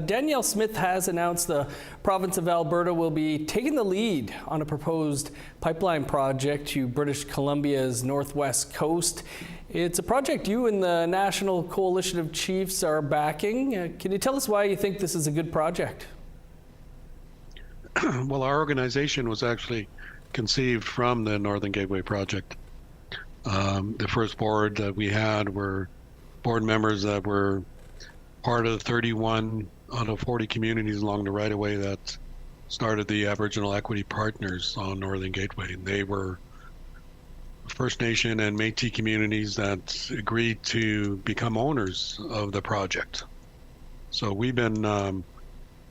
Danielle Smith has announced the province of Alberta will be taking the lead on a proposed pipeline project to British Columbia's northwest coast. It's a project you and the National Coalition of Chiefs are backing. Can you tell us why you think this is a good project? Well, our organization was actually conceived from the Northern Gateway project. The first board that we had were board members that were part of the 31 out of 40 communities along the right-of-way that started the Aboriginal Equity Partners on Northern Gateway. They were First Nation and Métis communities that agreed to become owners of the project. So we've been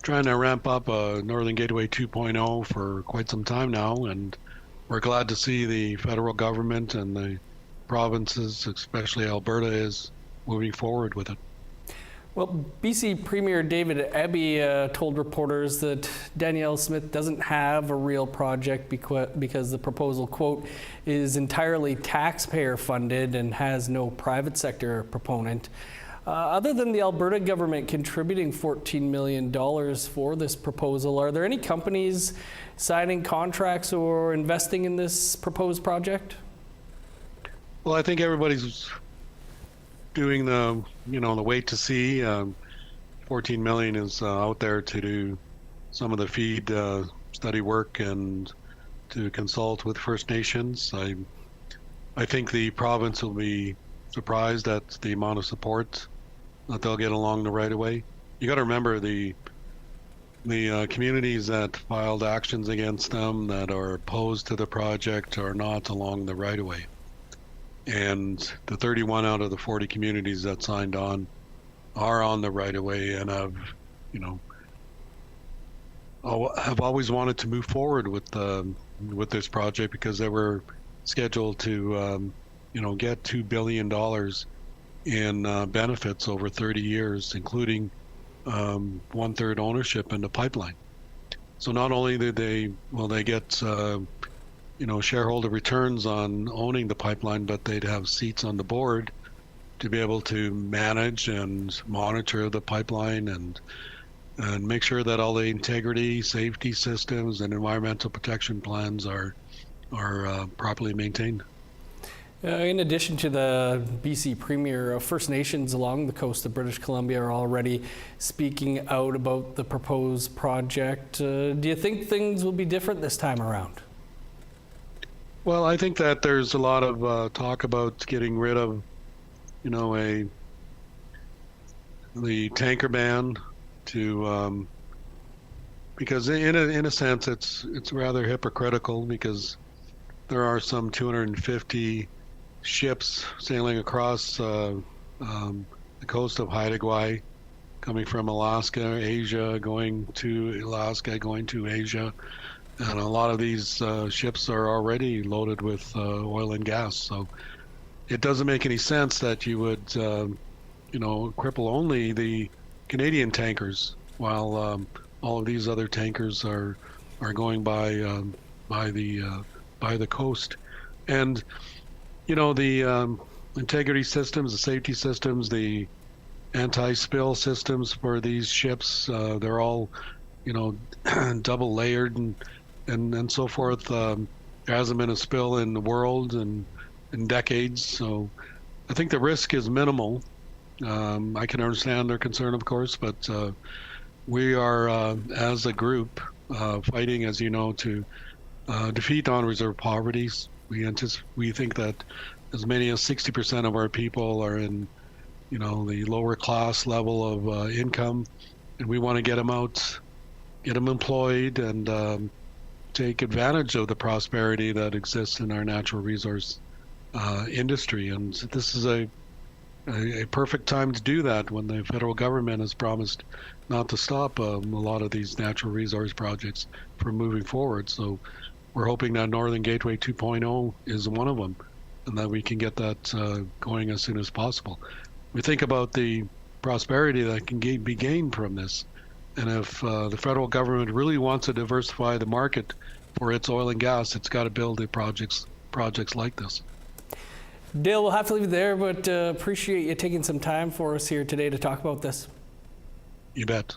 trying to ramp up Northern Gateway 2.0 for quite some time now, and we're glad to see the federal government and the provinces, especially Alberta, is moving forward with it. Well, BC Premier David Eby told reporters that Danielle Smith doesn't have a real project because the proposal, quote, is entirely taxpayer funded and has no private sector proponent. Other than the Alberta government contributing $14 million for this proposal, are there any companies signing contracts or investing in this proposed project? Well, I think everybody's doing the wait to see. 14 million is out there to do some of the feed study work and to consult with First Nations. I think the province will be surprised at the amount of support that they'll get along the right of way. You got to remember the communities that filed actions against them that are opposed to the project are not along the right of way. And the 31 out of the 40 communities that signed on are on the right of way and have always wanted to move forward with this project because they were scheduled to get $2 billion in benefits over 30 years, including 1/3 ownership in the pipeline. So not only did they get shareholder returns on owning the pipeline, but they'd have seats on the board to be able to manage and monitor the pipeline and make sure that all the integrity, safety systems, and environmental protection plans are properly maintained. In addition to the BC Premier, First Nations along the coast of British Columbia are already speaking out about the proposed project. Do you think things will be different this time around? Well, I think that there's a lot of talk about getting rid of, the tanker ban to, because in a sense it's rather hypocritical because there are some 250 ships sailing across the coast of Haida coming from Alaska, Asia, going to Alaska, going to Asia. And a lot of these ships are already loaded with oil and gas. So it doesn't make any sense that you would, cripple only the Canadian tankers while all of these other tankers are going by the coast. And, the integrity systems, the safety systems, the anti-spill systems for these ships, they're all, double layered and so forth. There hasn't been a spill in the world in decades, so I think the risk is minimal. I can understand their concern, of course, but we are, as a group, fighting, as you know, to defeat unreserved poverty. We think that as many as 60% of our people are in, the lower class level of income, and we want to get them out, get them employed, and take advantage of the prosperity that exists in our natural resource industry. And this is a perfect time to do that when the federal government has promised not to stop a lot of these natural resource projects from moving forward. So we're hoping that Northern Gateway 2.0 is one of them and that we can get that going as soon as possible. We think about the prosperity that can be gained from this. And if the federal government really wants to diversify the market for its oil and gas, it's got to build the projects like this. Dale, we'll have to leave it there, but appreciate you taking some time for us here today to talk about this. You bet.